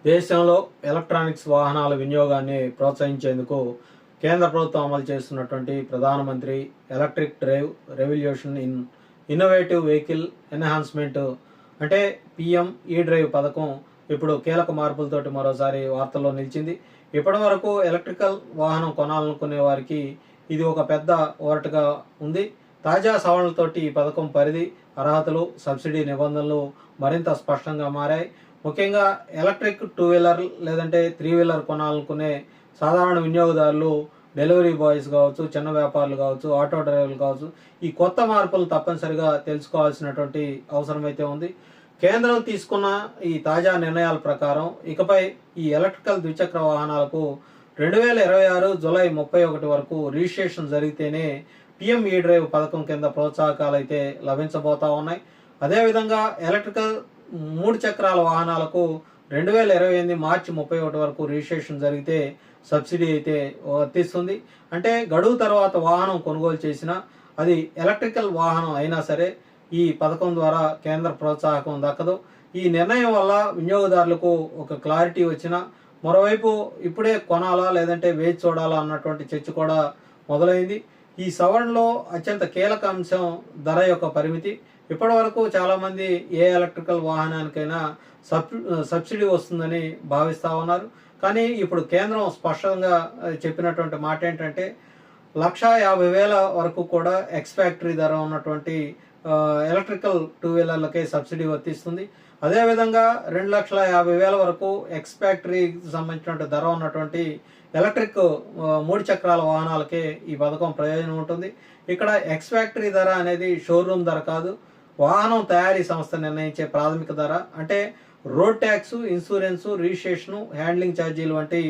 దేశంలో ఎలక్ట్రానిక్స్ వాహనాల వినియోగాన్ని ప్రోత్సహించేందుకు కేంద్ర ప్రభుత్వం అమలు చేస్తున్నటువంటి ప్రధానమంత్రి electric drive revolution in innovative vehicle enhancement అంటే పిఎం ఈ డ్రైవ్ పథకం ఇప్పుడు కీలక మార్పులతోటి మరోసారి వార్తల్లో నిలిచింది. ఇప్పటి వరకు ఎలక్ట్రికల్ వాహనం కొనాలనుకునే వారికి ఇది ఒక పెద్ద ఓరటుగా ఉంది. తాజా సవరణలతోటి ఈ పథకం పరిధి, అర్హతలు, సబ్సిడీ నిబంధనలు మరింత స్పష్టంగా మారాయి. ముఖ్యంగా ఎలక్ట్రిక్ 2 వీలర్ లేదంటే 3 వీలర్ కొనాలనుకునే సాధారణ వినియోగదారులు, డెలివరీ బాయ్స్ కావచ్చు, చిన్న వ్యాపారులు కావచ్చు, ఆటో డ్రైవర్లు కావచ్చు, ఈ కొత్త మార్పులు తప్పనిసరిగా తెలుసుకోవాల్సినటువంటి అవసరం అయితే ఉంది. కేంద్రం తీసుకున్న ఈ తాజా నిర్ణయాల ప్రకారం ఇకపై ఈ ఎలక్ట్రికల్ ద్విచక్ర వాహనాలకు 2026 జూలై 31 వరకు రిజిస్ట్రేషన్ జరిగితేనే పిఎం ఈ డ్రైవ్ పథకం కింద ప్రోత్సాహకాలు అయితే లభించబోతా ఉన్నాయి. అదేవిధంగా ఎలక్ట్రికల్ 3 చక్రాల వాహనాలకు 2028 మార్చి 31 వరకు రిజిస్ట్రేషన్ జరిగితే సబ్సిడీ అయితే వర్తిస్తుంది. అంటే గడువు తర్వాత వాహనం కొనుగోలు చేసినా అది ఎలక్ట్రికల్ వాహనం అయినా సరే ఈ పథకం ద్వారా కేంద్ర ప్రోత్సాహకం దక్కదు. ఈ నిర్ణయం వల్ల వినియోగదారులకు ఒక క్లారిటీ వచ్చినా, మరోవైపు ఇప్పుడే కొనాలా లేదంటే వేచి చూడాలా అన్నటువంటి చర్చ కూడా మొదలైంది. ఈ సవరణలో అత్యంత కీలక అంశం ధర యొక్క పరిమితి. ఇప్పటి వరకు చాలామంది ఏ ఎలక్ట్రికల్ వాహనానికైనా సబ్సిడీ వస్తుందని భావిస్తూ ఉన్నారు. కానీ ఇప్పుడు కేంద్రం స్పష్టంగా చెప్పినటువంటి మాట ఏంటంటే 1,50,000 వరకు కూడా ఎక్స్ ఫ్యాక్టరీ ధర ఉన్నటువంటి ఎలక్ట్రికల్ 2 వీలర్లకే సబ్సిడీ వర్తిస్తుంది. అదేవిధంగా 2,50,000 వరకు ఎక్స్ ఫ్యాక్టరీకి సంబంధించిన ధర ఉన్నటువంటి ఎలక్ట్రిక్ 3 చక్రాల వాహనాలకే ఈ పథకం ప్రయోజనం ఉంటుంది. ఇక్కడ ఎక్స్ ఫ్యాక్టరీ ధర అనేది షోరూమ్ ధర కాదు, వాహనం తయారీ సంస్థ నిర్ణయించే ప్రాథమిక ధర. అంటే road tax, insurance, registration, handling ఛార్జీలు వంటి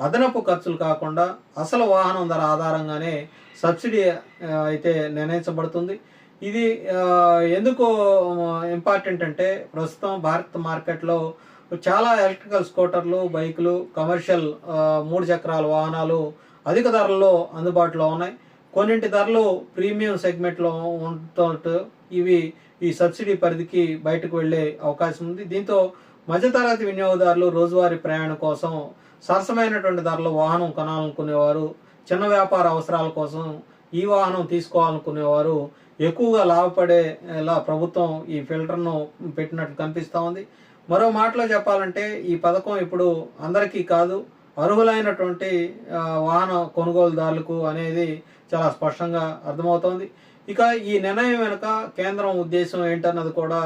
అదనపు ఖర్చులు కాకుండా అసలు వాహనం ధర ఆధారంగానే సబ్సిడీ అయితే నిర్ణయించబడుతుంది. ఇది ఎందుకు ఇంపార్టెంట్ అంటే ప్రస్తుతం భారత్ మార్కెట్లో చాలా ఎలక్ట్రికల్ స్కూటర్లు, బైకులు, కమర్షియల్ 3 చక్రాల వాహనాలు అధిక ధరల్లో అందుబాటులో ఉన్నాయి. కొన్నింటి ధరలు ప్రీమియం సెగ్మెంట్లో ఉండటంతో ఇవి ఈ సబ్సిడీ పరిధికి బయటకు వెళ్లే అవకాశం ఉంది. దీంతో మధ్యతరగతి వినియోగదారులు రోజువారీ ప్రయాణం కోసం సరసమైనటువంటి ధరలో వాహనం కొనాలనుకునేవారు, చిన్న వ్యాపార అవసరాల కోసం ఈ వాహనం తీసుకోవాలనుకునేవారు ఎక్కువగా లాభపడేలా ప్రభుత్వం ఈ ఫిల్టర్ను పెట్టినట్లు కనిపిస్తూ ఉంది. మరో మాటలో చెప్పాలంటే ఈ పథకం ఇప్పుడు అందరికీ కాదు, అర్హులైనటువంటి వాహన కొనుగోలుదారులకు అనేది చాలా స్పష్టంగా అర్థమవుతోంది. ఇక ఈ నిర్ణయం వెనుక కేంద్రం ఉద్దేశం ఏంటన్నది కూడా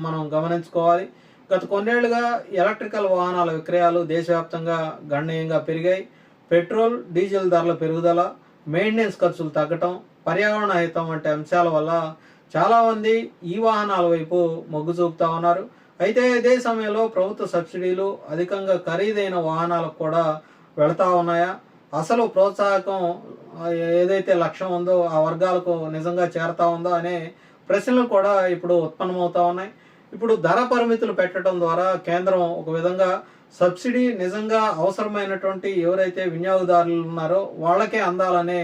మనం గమనించుకోవాలి. గత కొన్నేళ్లుగా ఎలక్ట్రికల్ వాహనాల విక్రయాలు దేశవ్యాప్తంగా గణనీయంగా పెరిగాయి. పెట్రోల్, డీజిల్ ధరల పెరుగుదల, మెయింటెనెన్స్ ఖర్చులు తగ్గటం, పర్యావరణ హితం వంటి అంశాల వల్ల చాలామంది ఈ వాహనాల వైపు మొగ్గు చూపుతా ఉన్నారు. అయితే ఇదే సమయంలో ప్రభుత్వ సబ్సిడీలు అధికంగా ఖరీదైన వాహనాలకు కూడా వెళతా ఉన్నాయా, అసలు ప్రోత్సాహకం ఏదైతే లక్ష్యం ఉందో ఆ వర్గాలకు నిజంగా చేరుతా ఉందో అనే ప్రశ్నలు కూడా ఇప్పుడు ఉత్పన్నమవుతా ఉన్నాయి. ఇప్పుడు ధర పరిమితులు పెట్టడం ద్వారా కేంద్రం ఒక విధంగా సబ్సిడీ నిజంగా అవసరమైనటువంటి ఎవరైతే వినియోగదారులు ఉన్నారో వాళ్ళకే అందాలనే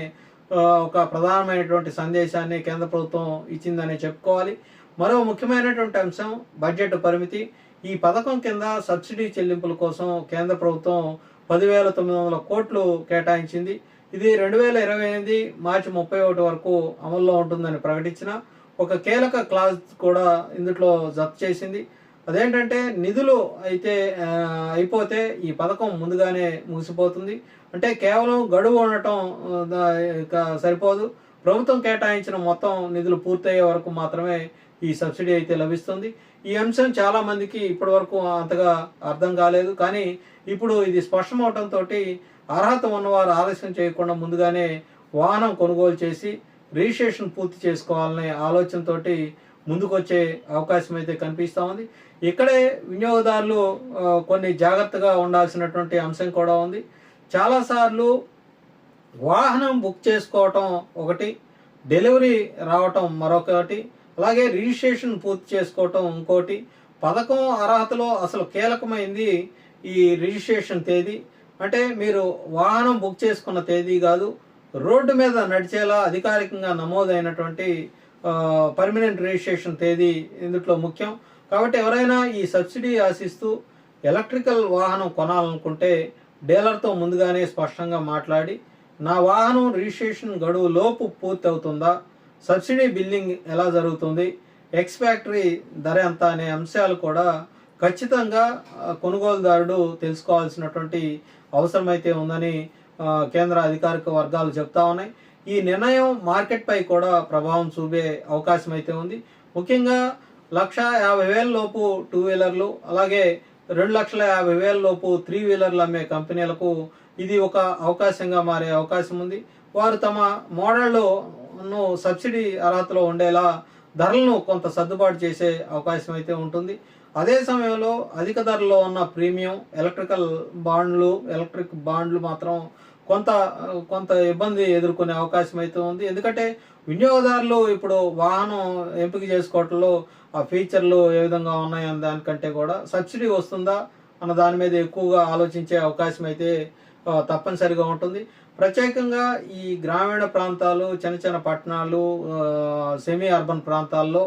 ఒక ప్రధానమైనటువంటి సందేశాన్ని కేంద్ర ప్రభుత్వం ఇచ్చిందని చెప్పుకోవాలి. మరో ముఖ్యమైనటువంటి అంశం బడ్జెట్ పరిమితి. ఈ పథకం కింద సబ్సిడీ చెల్లింపుల కోసం కేంద్ర ప్రభుత్వం 10,900 కోట్లు కేటాయించింది. ఇది 2028 మార్చి 31 వరకు అమల్లో ఉంటుందని ప్రకటించిన ఒక కీలక క్లాజ్ కూడా ఇందులో జప్తు చేసింది. అదేంటంటే నిధులు అయితే అయిపోతే ఈ పథకం ముందుగానే ముగిసిపోతుంది. అంటే కేవలం గడువు ఉండటం సరిపోదు, ప్రభుత్వం కేటాయించిన మొత్తం నిధులు పూర్తయ్యే వరకు మాత్రమే ఈ సబ్సిడీ అయితే లభిస్తుంది. ఈ అంశం చాలా మందికి ఇప్పటి వరకు అంతగా అర్థం కాలేదు. కానీ ఇప్పుడు ఇది స్పష్టమవడంతో అర్హత ఉన్నవారు ఆలస్యం చేయకుండా ముందుగానే వాహనం కొనుగోలు చేసి రిజిస్ట్రేషన్ పూర్తి చేసుకోవాలనే ఆలోచనతో ముందుకొచ్చే అవకాశం అయితే కనిపిస్తూ ఉంది. ఇక్కడే వినియోగదారులు కొన్ని జాగ్రత్తగా ఉండాల్సినటువంటి అంశం కూడా ఉంది. చాలాసార్లు వాహనం బుక్ చేసుకోవటం ఒకటి, డెలివరీ రావటం మరొకటి, అలాగే రిజిస్ట్రేషన్ పూర్తి చేసుకోవటం ఇంకోటి. పథకం అర్హతలో అసలు కీలకమైంది ఈ రిజిస్ట్రేషన్ తేదీ. అంటే మీరు వాహనం బుక్ చేసుకున్న తేదీ కాదు, రోడ్డు మీద నడిచేలా అధికారికంగా నమోదైనటువంటి పర్మనెంట్ రిజిస్ట్రేషన్ తేదీ ఇందులో ముఖ్యం. కాబట్టి ఎవరైనా ఈ సబ్సిడీ ఆశిస్తూ ఎలక్ట్రికల్ వాహనం కొనాలనుకుంటే డీలర్తో ముందుగానే స్పష్టంగా మాట్లాడి నా వాహనం రిజిస్ట్రేషన్ గడువు లోపు పూర్తి అవుతుందా, సబ్సిడీ బిల్లింగ్ ఎలా జరుగుతుంది, ఎక్స్ ఫ్యాక్టరీ ధర ఎంత అనే అంశాలు కూడా ఖచ్చితంగా కొనుగోలుదారుడు తెలుసుకోవాల్సినటువంటి అవసరమైతే ఉందని కేంద్ర అధికారిక వర్గాలు చెప్తా ఉన్నాయి. ఈ నిర్ణయం మార్కెట్పై కూడా ప్రభావం చూపే అవకాశం అయితే ఉంది. ముఖ్యంగా 1,50,000 లోపు 2 వీలర్లు, అలాగే 2,50,000 లోపు 3 వీలర్లు అమ్మే కంపెనీలకు ఇది ఒక అవకాశంగా మారే అవకాశం ఉంది. వారు తమ మోడళ్లను సబ్సిడీ అర్హతలో ఉండేలా ధరలను కొంత సర్దుబాటు చేసే అవకాశం అయితే ఉంటుంది. అదే సమయంలో అధిక ధరలో ఉన్న ప్రీమియం ఎలక్ట్రిక్ బాండ్లు మాత్రం కొంత కొంత ఇబ్బంది ఎదుర్కొనే అవకాశం అయితే ఉంది. ఎందుకంటే వినియోగదారులు ఇప్పుడు వాహనం ఎంపిక చేసుకోవటంలో ఆ ఫీచర్లు ఏ విధంగా ఉన్నాయన్న దానికంటే కూడా సబ్సిడీ వస్తుందా అన్న దాని మీద ఎక్కువగా ఆలోచించే అవకాశం అయితే తప్పనిసరిగా ఉంటుంది. ప్రత్యేకంగా ఈ గ్రామీణ ప్రాంతాలు, చిన్న చిన్న పట్టణాలు, సెమీ అర్బన్ ప్రాంతాల్లో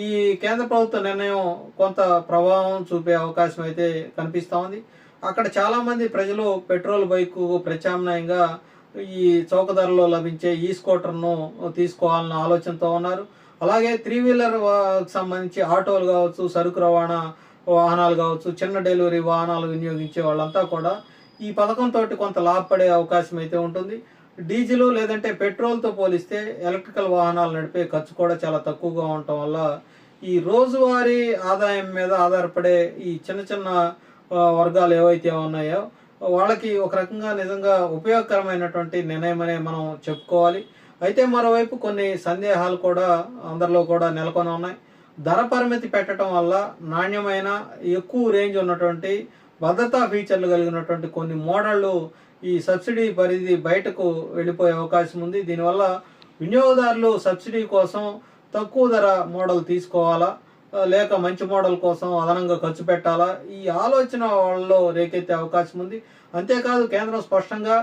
ఈ కేంద్ర ప్రభుత్వ నిర్ణయం కొంత ప్రభావం చూపే అవకాశం అయితే కనిపిస్తూ ఉంది. అక్కడ చాలామంది ప్రజలు పెట్రోల్ బైకు ప్రత్యామ్నాయంగా ఈ చౌక ధరలో లభించే ఈ స్కూటర్ను తీసుకోవాలన్న ఆలోచనతో ఉన్నారు. అలాగే 3 వీలర్ సంబంధించి ఆటోలు కావచ్చు, సరుకు రవాణా వాహనాలు కావచ్చు, చిన్న డెలివరీ వాహనాలు వినియోగించే వాళ్ళంతా కూడా ఈ పథకంతో కొంత లాభపడే అవకాశం అయితే ఉంటుంది. డీజిల్ లేదంటే పెట్రోల్తో పోలిస్తే ఎలక్ట్రికల్ వాహనాలు నడిపే ఖర్చు కూడా చాలా తక్కువగా ఉండటం వల్ల ఈ రోజువారీ ఆదాయం మీద ఆధారపడే ఈ చిన్న చిన్న వర్గాలు ఏవైతే ఉన్నాయో వాళ్ళకి ఒక రకంగా నిజంగా ఉపయోగకరమైనటువంటి నిర్ణయం అనే మనం చెప్పుకోవాలి. అయితే మరోవైపు కొన్ని సందేహాలు కూడా అందరిలో కూడా నెలకొని ఉన్నాయి. ధర పరిమితి పెట్టడం వల్ల నాణ్యమైన ఎక్కువ రేంజ్ ఉన్నటువంటి భద్రతా ఫీచర్లు కలిగినటువంటి కొన్ని మోడళ్లు ఈ సబ్సిడీ పరిధి బయటకు వెళ్ళిపోయే అవకాశం ఉంది. దీనివల్ల వినియోగదారులు సబ్సిడీ కోసం తక్కువ ధర మోడల్ తీసుకోవాలా, లేక మంచి మోడల్ కోసం అదనంగా ఖర్చు పెట్టాలా, ఈ ఆలోచన వాళ్ళలో రేకెత్తే అవకాశం ఉంది. అంతేకాదు కేంద్రం స్పష్టంగా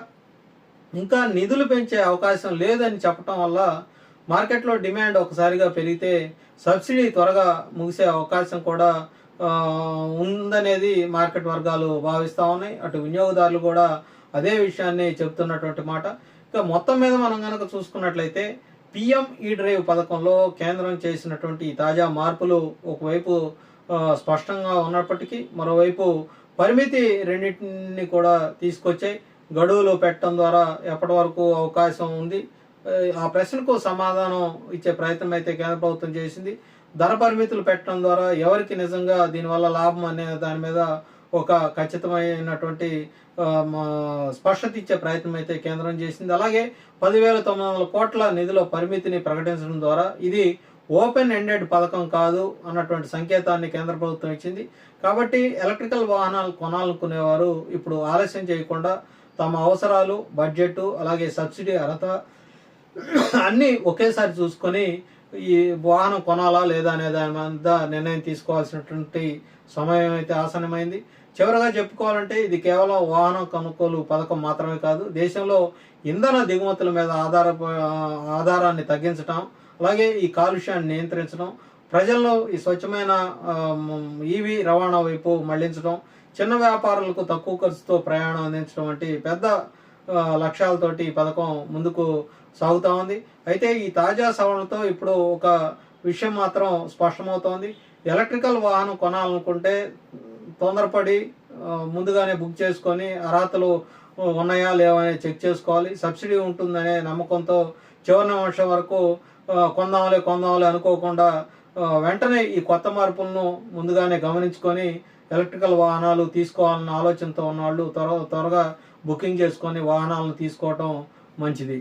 ఇంకా నిధులు పెంచే అవకాశం లేదని చెప్పడం వల్ల మార్కెట్లో డిమాండ్ ఒకసారిగా పెరిగితే సబ్సిడీ త్వరగా ముగిసే అవకాశం కూడా ఉందనేది మార్కెట్ వర్గాలు భావిస్తూ ఉన్నాయి. అటు వినియోగదారులు కూడా అదే విషయాన్ని చెప్తున్నటువంటి మాట. ఇక మొత్తం మీద మనం కనుక చూసుకున్నట్లయితే పిఎం ఈ డ్రైవ్ పథకంలో కేంద్రం చేసినటువంటి తాజా మార్పులు ఒకవైపు స్పష్టంగా ఉన్నప్పటికీ మరోవైపు పరిమితి రెండింటిని కూడా తీసుకొచ్చాయి. గడువులు పెట్టడం ద్వారా ఎప్పటి వరకు అవకాశం ఉంది, ఆ ప్రశ్నకు సమాధానం ఇచ్చే ప్రయత్నం అయితే కేంద్ర ప్రభుత్వం చేసింది. ధర పరిమితులు పెట్టడం ద్వారా ఎవరికి నిజంగా దీనివల్ల లాభం అనే దాని మీద ఒక ఖచ్చితమైనటువంటి స్పష్టత ఇచ్చే ప్రయత్నం అయితే కేంద్రం చేసింది. అలాగే 10,900 కోట్ల నిధుల పరిమితిని ప్రకటించడం ద్వారా ఇది ఓపెన్ ఎండెడ్ పథకం కాదు అన్నటువంటి సంకేతాన్ని కేంద్ర ప్రభుత్వం ఇచ్చింది. కాబట్టి ఎలక్ట్రికల్ వాహనాలు కొనాలనుకునేవారు ఇప్పుడు ఆలస్యం చేయకుండా తమ అవసరాలు, బడ్జెట్, అలాగే సబ్సిడీ అర్హత అన్నీ ఒకేసారి చూసుకొని ఈ వాహనం కొనాలా లేదా అనే దాని మీద నిర్ణయం తీసుకోవాల్సినటువంటి సమయం అయితే ఆసన్నమైంది. చివరగా చెప్పుకోవాలంటే ఇది కేవలం వాహనం కొనుగోలు పథకం మాత్రమే కాదు, దేశంలో ఇంధన దిగుమతుల మీద ఆధారాన్ని తగ్గించడం, అలాగే ఈ కాలుష్యాన్ని నియంత్రించడం, ప్రజల్లో ఈ స్వచ్ఛమైన ఈవీ రవాణా వైపు మళ్లించడం, చిన్న వ్యాపారులకు తక్కువ ఖర్చుతో ప్రయాణం అందించడం వంటి పెద్ద లక్ష్యాలతోటి ఈ పథకం ముందుకు సాగుతూ ఉంది. అయితే ఈ తాజా సవరణతో ఇప్పుడు ఒక విషయం మాత్రం స్పష్టమవుతోంది. ఎలక్ట్రికల్ వాహనం కొనాలనుకుంటే తొందరపడి ముందుగానే బుక్ చేసుకొని అర్హతలు ఉన్నాయా లేవని చెక్ చేసుకోవాలి. సబ్సిడీ ఉంటుందనే నమ్మకంతో చివరి నిమిషం వరకు కొందాంలే అనుకోకుండా వెంటనే ఈ కొత్త మార్పులను ముందుగానే గమనించుకొని ఎలక్ట్రికల్ వాహనాలు తీసుకోవాలన్న ఆలోచనతో ఉన్నవాళ్ళు త్వరగా బుకింగ్ చేసుకొని వాహనాలను తీసుకోవటం మంచిది.